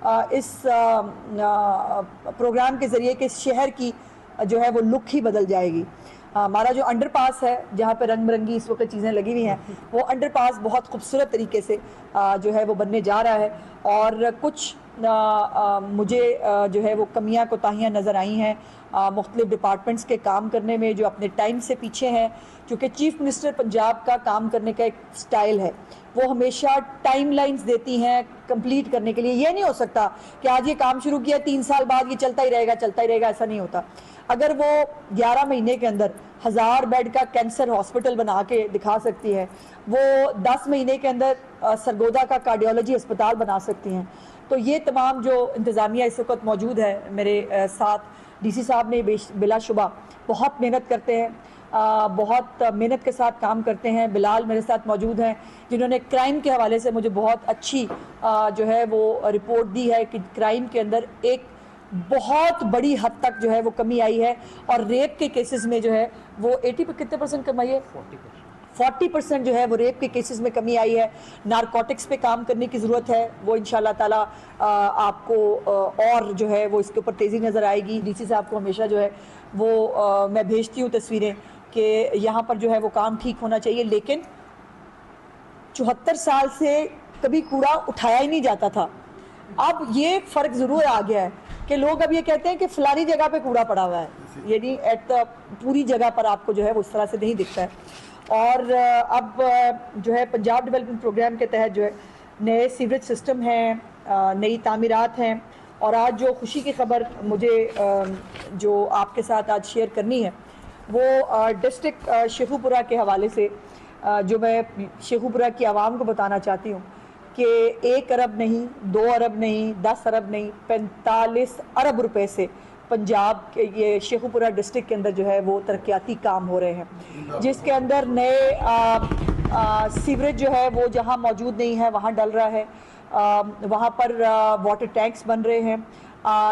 اس programme کے ذریعے کہ اس شہر کی جو ہے وہ لک ہی بدل جائے گی. ہمارا جو انڈر پاس ہے جہاں پہ رنگ برنگی اس وقت چیزیں لگی ہوئی ہیں، وہ انڈر پاس بہت خوبصورت طریقے سے جو ہے وہ بننے جا رہا ہے. اور کچھ مجھے جو ہے وہ کمیاں کوتاہیاں نظر آئی ہیں مختلف ڈپارٹمنٹس کے کام کرنے میں جو اپنے ٹائم سے پیچھے ہیں، کیونکہ چیف منسٹر پنجاب کا کام کرنے کا ایک سٹائل ہے، وہ ہمیشہ ٹائم لائنز دیتی ہیں کمپلیٹ کرنے کے لیے. یہ نہیں ہو سکتا کہ آج یہ کام شروع کیا 3 سال بعد یہ چلتا ہی رہے گا، ایسا نہیں ہوتا. اگر وہ 11 مہینے کے اندر 1000 بیڈ کا کینسر ہاسپٹل بنا کے دکھا سکتی ہے، وہ 10 مہینے کے اندر سرگودا کا کارڈیولوجی اسپتال بنا سکتی ہیں، تو یہ تمام جو انتظامیہ اس وقت موجود ہے میرے ساتھ، ڈی سی صاحب نے بلا شبہ بہت محنت کرتے ہیں، بہت محنت کے ساتھ کام کرتے ہیں. بلال میرے ساتھ موجود ہیں جنہوں نے کرائم کے حوالے سے مجھے بہت اچھی جو ہے وہ رپورٹ دی ہے کہ کرائم کے اندر ایک بہت بڑی حد تک جو ہے وہ کمی آئی ہے، اور ریپ کے کیسز میں جو ہے وہ 80 پر کتنے % کم آئی ہے؟ 40% جو ہے وہ ریپ کے کیسز میں کمی آئی ہے. نارکوٹکس پہ کام کرنے کی ضرورت ہے، وہ انشاءاللہ تعالی آپ کو اور جو ہے وہ اس کے اوپر تیزی نظر آئے گی. ڈی سی صاحب کو ہمیشہ جو ہے وہ میں بھیجتی ہوں تصویریں کہ یہاں پر جو ہے وہ کام ٹھیک ہونا چاہیے، لیکن 74 سال سے کبھی کوڑا اٹھایا ہی نہیں جاتا تھا. اب یہ فرق ضرور آ گیا ہے کہ لوگ اب یہ کہتے ہیں کہ فلانی جگہ پہ کوڑا پڑا ہوا ہے، یعنی پوری جگہ پر آپ کو جو ہے وہ اس طرح سے نہیں دکھتا ہے. اور اب جو ہے پنجاب ڈیولپمنٹ پروگرام کے تحت جو ہے نئے سیوریج سسٹم ہیں، نئی تعمیرات ہیں. اور آج جو خوشی کی خبر مجھے جو آپ کے ساتھ آج شیئر کرنی ہے وہ ڈسٹرکٹ شیخو پورہ کے حوالے سے جو میں شیخو پورہ کی عوام کو بتانا چاہتی ہوں کہ 1 ارب نہیں، 2 ارب نہیں، 10 ارب نہیں، 45 ارب روپے سے پنجاب کے یہ شیخو پورہ ڈسٹرکٹ کے اندر جو ہے وہ ترقیاتی کام ہو رہے ہیں، جس کے اندر نئے سیوریج جو ہے وہ جہاں موجود نہیں ہے وہاں ڈل رہا ہے، وہاں پر واٹر ٹینکس بن رہے ہیں،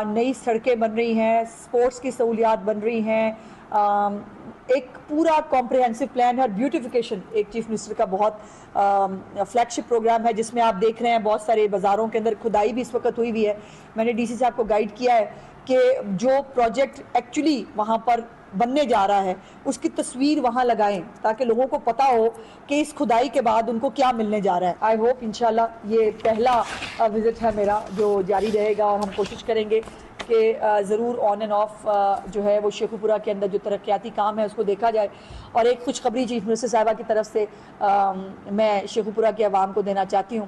نئی سڑکیں بن رہی ہیں، سپورٹس کی سہولیات بن رہی ہیں. ایک پورا کمپریہنسو پلان ہے. اور بیوٹیفیکیشن ایک چیف منسٹر کا بہت فلیگ شپ پروگرام ہے جس میں آپ دیکھ رہے ہیں بہت سارے بازاروں کے اندر کھدائی بھی اس وقت ہوئی ہوئی ہے. میں نے ڈی سی صاحب کو گائیڈ کیا ہے کہ جو پروجیکٹ ایکچولی وہاں پر بننے جا رہا ہے اس کی تصویر وہاں لگائیں تاکہ لوگوں کو پتا ہو کہ اس کھدائی کے بعد ان کو کیا ملنے جا رہا ہے. آئی ہوپ انشاءاللہ یہ پہلا وزٹ ہے میرا جو جاری رہے گا، اور ہم کوشش کریں گے کہ ضرور آن اینڈ آف جو ہے وہ شیخو پورہ کے اندر جو ترقیاتی کام ہے اس کو دیکھا جائے. اور ایک خوشخبری چیف منسٹر صاحبہ کی طرف سے میں شیخو پورہ کے عوام کو دینا چاہتی ہوں،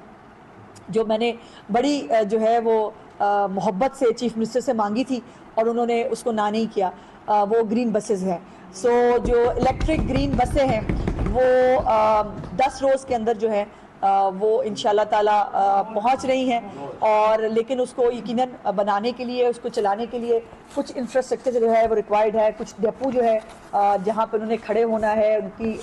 جو میں نے بڑی جو ہے وہ محبت سے چیف منسٹر سے مانگی تھی اور انہوں نے اس کو نہ نہیں کیا، وہ گرین بسز ہیں. سو جو الیکٹرک گرین بسیں ہیں وہ 10 روز کے اندر جو ہے وہ انشاءاللہ تعالی پہنچ رہی ہیں. اور لیکن اس کو یقیناً بنانے کے لیے، اس کو چلانے کے لیے کچھ انفراسٹرکچر جو ہے وہ ریکوائرڈ ہے، کچھ ڈیپو جو ہے جہاں پہ انہوں نے کھڑے ہونا ہے ان کی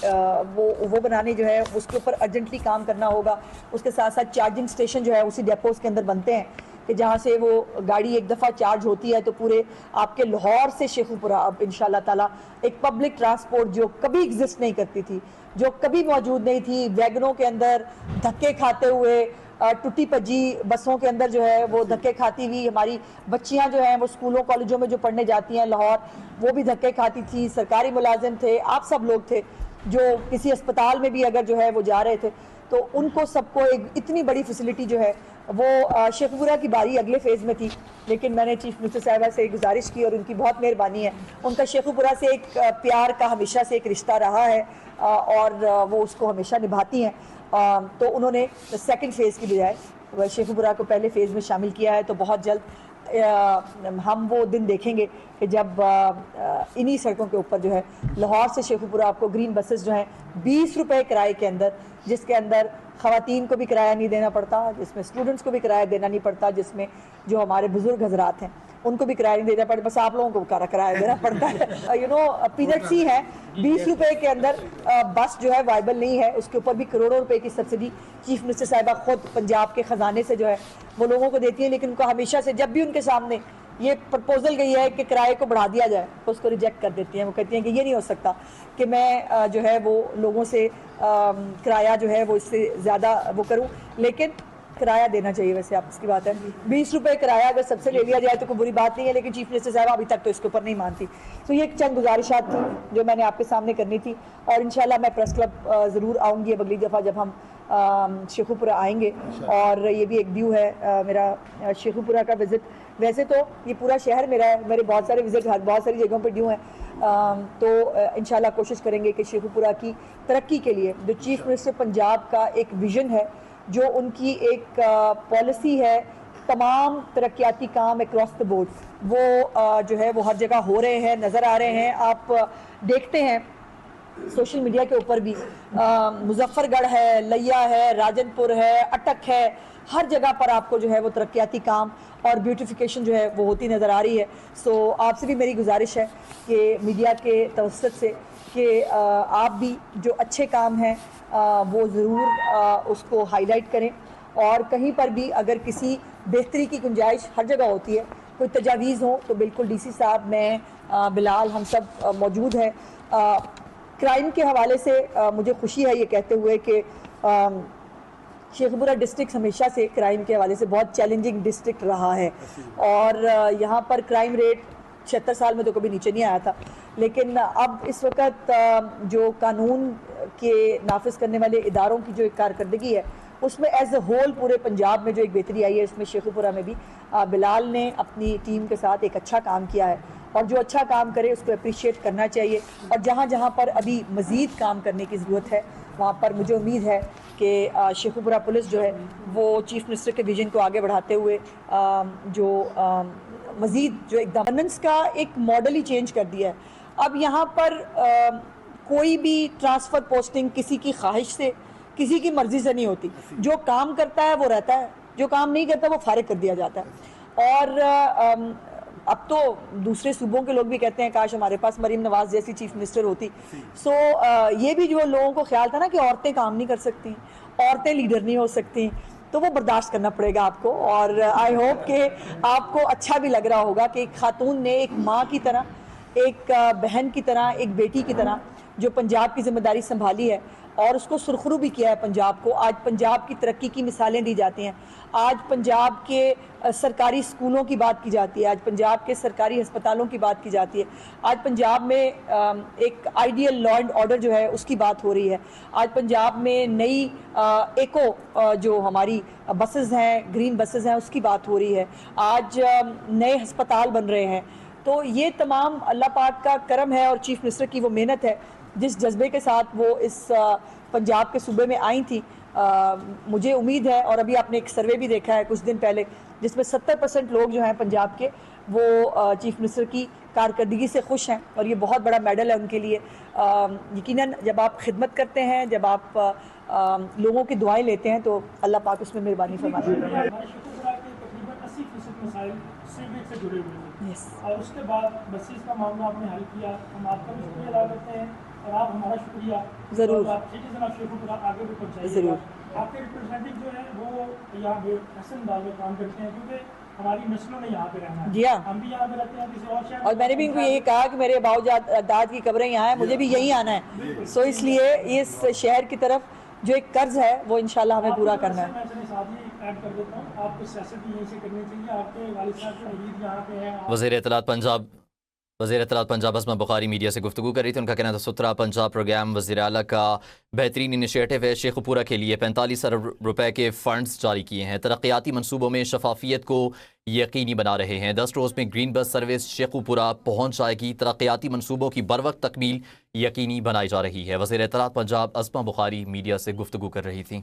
وہ بنانے جو ہے اس کے اوپر ارجنٹلی کام کرنا ہوگا. اس کے ساتھ ساتھ چارجنگ اسٹیشن جو ہے اسی ڈیپوز کے اندر بنتے ہیں کہ جہاں سے وہ گاڑی ایک دفعہ چارج ہوتی ہے تو پورے آپ کے لاہور سے شیخو پورہ اب انشاءاللہ تعالی ایک پبلک ٹرانسپورٹ جو کبھی ایگزسٹ نہیں کرتی تھی، جو کبھی موجود نہیں تھی، ویگنوں کے اندر دھکے کھاتے ہوئے، ٹوٹی پجی بسوں کے اندر جو ہے وہ دھکے کھاتی ہوئی ہماری بچیاں جو ہیں وہ اسکولوں کالجوں میں جو پڑھنے جاتی ہیں لاہور، وہ بھی دھکے کھاتی تھی. سرکاری ملازم تھے، آپ سب لوگ تھے جو کسی اسپتال میں بھی اگر جو ہے وہ جا رہے تھے تو ان کو سب کو ایک اتنی بڑی فیسلٹی جو ہے وہ شیخو پورہ کی باری اگلے فیز میں تھی. لیکن میں نے چیف منسٹر صاحبہ سے گزارش کی اور ان کی بہت مہربانی ہے، ان کا شیخو پورہ سے ایک پیار کا ہمیشہ سے ایک رشتہ رہا ہے اور وہ اس کو ہمیشہ نبھاتی ہیں. تو انہوں نے سیکنڈ فیز کی بجائے شیخو پورہ کو پہلے فیز میں شامل کیا ہے. تو بہت جلد ہم وہ دن دیکھیں گے کہ جب انہی سڑکوں کے اوپر جو ہے لاہور سے شیخو پورہ آپ کو گرین بسز جو ہیں 20 روپے کرائے کے اندر، جس کے اندر خواتین کو بھی کرایہ نہیں دینا پڑتا، جس میں اسٹوڈنٹس کو بھی کرایہ دینا نہیں پڑتا، جس میں جو ہمارے بزرگ حضرات ہیں ان کو بھی کرایہ نہیں دینا پڑتا، بس آپ لوگوں کو کرایہ دینا پڑتا ہے. پینٹس ہی ہے. 20 روپے کے اندر بس جو ہے وائبل نہیں ہے، اس کے اوپر بھی کروڑوں روپے کی سبسڈی چیف منسٹر صاحبہ خود پنجاب کے خزانے سے جو ہے وہ لوگوں کو دیتی ہیں. لیکن ان کو ہمیشہ سے جب بھی ان کے سامنے یہ پرپوزل گئی ہے کہ کرائے کو بڑھا دیا جائے تو اس کو ریجیکٹ کر دیتی ہیں. وہ کہتی ہیں کہ یہ نہیں ہو سکتا کہ میں جو ہے وہ لوگوں سے کرایہ جو ہے وہ اس سے زیادہ وہ کروں. لیکن کرایہ دینا چاہیے. ویسے آپ اس کی بات ہے 20 روپے کرایہ اگر سب سے لے لیا جائے تو کوئی بری بات نہیں ہے, لیکن چیف منسٹر صاحب ابھی تک تو اس کے اوپر نہیں مانتی. تو یہ چند گزارشات تھی جو میں نے آپ کے سامنے کرنی تھی, اور انشاءاللہ میں پریس کلب ضرور آؤں گی اب اگلی دفعہ جب ہم شیخو پورہ آئیں گے. اور یہ بھی ایک ڈیو ہے میرا شیخو پورہ کا وزٹ. ویسے تو یہ پورا شہر میرا ہے, میرے بہت سارے وزٹ بہت ساری جگہوں پہ ڈیو ہیں, تو انشاءاللہ کوشش کریں گے کہ شیخو پورہ کی ترقی کے لیے جو چیف منسٹر پنجاب کا ایک ویژن ہے, جو ان کی ایک پالیسی ہے, تمام ترقیاتی کام اکراس دا بورڈ وہ جو ہے وہ ہر جگہ ہو رہے ہیں, نظر آ رہے ہیں. آپ دیکھتے ہیں سوشل میڈیا کے اوپر بھی مظفر گڑھ ہے, لیا ہے, راجن پور ہے, اٹک ہے, ہر جگہ پر آپ کو جو ہے وہ ترقیاتی کام اور بیوٹیفیکیشن جو ہے وہ ہوتی نظر آ رہی ہے. سو آپ سے بھی میری گزارش ہے کہ میڈیا کے توسط سے کہ آپ بھی جو اچھے کام ہیں وہ ضرور اس کو ہائی لائٹ کریں, اور کہیں پر بھی اگر کسی بہتری کی گنجائش ہر جگہ ہوتی ہے, کوئی تجاویز ہو تو بالکل ڈی سی صاحب, میں, بلال, ہم سب موجود ہیں. کرائم کے حوالے سے مجھے خوشی ہے یہ کہتے ہوئے کہ شیخو پورہ ڈسٹرکٹ ہمیشہ سے کرائم کے حوالے سے بہت چیلنجنگ ڈسٹرکٹ رہا ہے, اور یہاں پر کرائم ریٹ 76 سال میں تو کبھی نیچے نہیں آیا تھا. لیکن اب اس وقت جو قانون کے نافذ کرنے والے اداروں کی جو ایک کارکردگی ہے, اس میں ایز اے ہول پورے پنجاب میں جو ایک بہتری آئی ہے, اس میں شیخو پورہ میں بھی بلال نے اپنی ٹیم کے ساتھ ایک اچھا کام کیا ہے, اور جو اچھا کام کرے اس کو اپریشیٹ کرنا چاہیے. اور جہاں جہاں پر ابھی مزید کام کرنے کی ضرورت ہے وہاں پر مجھے امید ہے کہ شیخو پورہ پولیس جو ہے وہ چیف منسٹر کے ویژن کو آگے بڑھاتے ہوئے جو مزید جو ایک گورننس کا ایک ماڈل ہی چینج کر دیا ہے. اب یہاں پر کوئی بھی ٹرانسفر پوسٹنگ کسی کی خواہش سے, کسی کی مرضی سے نہیں ہوتی. جو کام کرتا ہے وہ رہتا ہے, جو کام نہیں کرتا وہ فارغ کر دیا جاتا ہے. اور اب تو دوسرے صوبوں کے لوگ بھی کہتے ہیں کاش ہمارے پاس مریم نواز جیسی چیف منسٹر ہوتی. سو یہ بھی جو لوگوں کو خیال تھا نا کہ عورتیں کام نہیں کر سکتی, عورتیں لیڈر نہیں ہو سکتی, تو وہ برداشت کرنا پڑے گا آپ کو. اور آئی ہوپ کہ آپ کو اچھا بھی لگ رہا ہوگا کہ ایک خاتون نے ایک ماں کی طرح, ایک بہن کی طرح, ایک بیٹی کی طرح جو پنجاب کی ذمہ داری سنبھالی ہے اور اس کو سرخرو بھی کیا ہے پنجاب کو. آج پنجاب کی ترقی کی مثالیں دی جاتی ہیں, آج پنجاب کے سرکاری اسکولوں کی بات کی جاتی ہے, آج پنجاب کے سرکاری ہسپتالوں کی بات کی جاتی ہے, آج پنجاب میں ایک آئیڈیل لا اینڈ آرڈر جو ہے اس کی بات ہو رہی ہے, آج پنجاب میں نئی ایکو جو ہماری بسز ہیں, گرین بسز ہیں, اس کی بات ہو رہی ہے, آج نئے ہسپتال بن رہے ہیں. تو یہ تمام اللہ پاک کا کرم ہے اور چیف منسٹر کی وہ محنت ہے جس جذبے کے ساتھ وہ اس پنجاب کے صوبے میں آئی تھی. مجھے امید ہے, اور ابھی آپ نے ایک سروے بھی دیکھا ہے کچھ دن پہلے جس میں 70% لوگ جو ہیں پنجاب کے وہ چیف منسٹر کی کارکردگی سے خوش ہیں, اور یہ بہت بڑا میڈل ہے ان کے لیے. یقیناً جب آپ خدمت کرتے ہیں, جب آپ لوگوں کی دعائیں لیتے ہیں تو اللہ پاک اس میں مہربانی فرماتے ہیں. سے جڑے ہوئے ہیں, اور اس کے بعد بسیز کا معاملہ آپ نے حل کیا, ہم آپ کا بھی شکریہ ادا کرتے ہیں, اور آپ ہمارا شکریہ ضرور آپ شیخو پورہ آگے بھی پہنچائیے. ضرور آپ کے ریپرزینٹیو جو ہیں وہ یہاں پہ احسن انداز میں کام کرتے ہیں, کیونکہ ہماری نسلوں نے یہاں پہ رہنا ہے. جی ہاں, ہم بھی یہاں پہ رہتے ہیں کسی اور شہر, اور میں نے بھی ان کو یہی کہا کہ میرے باؤ داد کی قبریں یہاں ہیں, مجھے بھی یہی آنا ہے. سو اس لیے اس شہر کی طرف جو ایک قرض ہے وہ انشاءاللہ ہمیں پورا کرنا ہے. میں اپنے ساتھ ہی ایڈ کر دیتا ہوں, آپ کو سیاست بھی یہیں سے کرنی چاہیے. آپ کے والد صاحب کے مرید یہاں پہ ہیں. وزیر اطلاعات پنجاب اسما بخاری میڈیا سے گفتگو کر رہی تھی. ان کا کہنا تھا 17 پنجاب پروگرام وزیر اعلیٰ کا بہترین انیشیٹو ہے. شیخو پورہ کے لیے 45 ارب روپے کے فنڈز جاری کیے ہیں. ترقیاتی منصوبوں میں شفافیت کو یقینی بنا رہے ہیں. 10 روز میں گرین بس سروس شیخو پورہ پہنچ جائے گی. ترقیاتی منصوبوں کی بروقت تکمیل یقینی بنائی جا رہی ہے. وزیر اطلاعات پنجاب اسما بخاری میڈیا سے گفتگو کر رہی تھیں.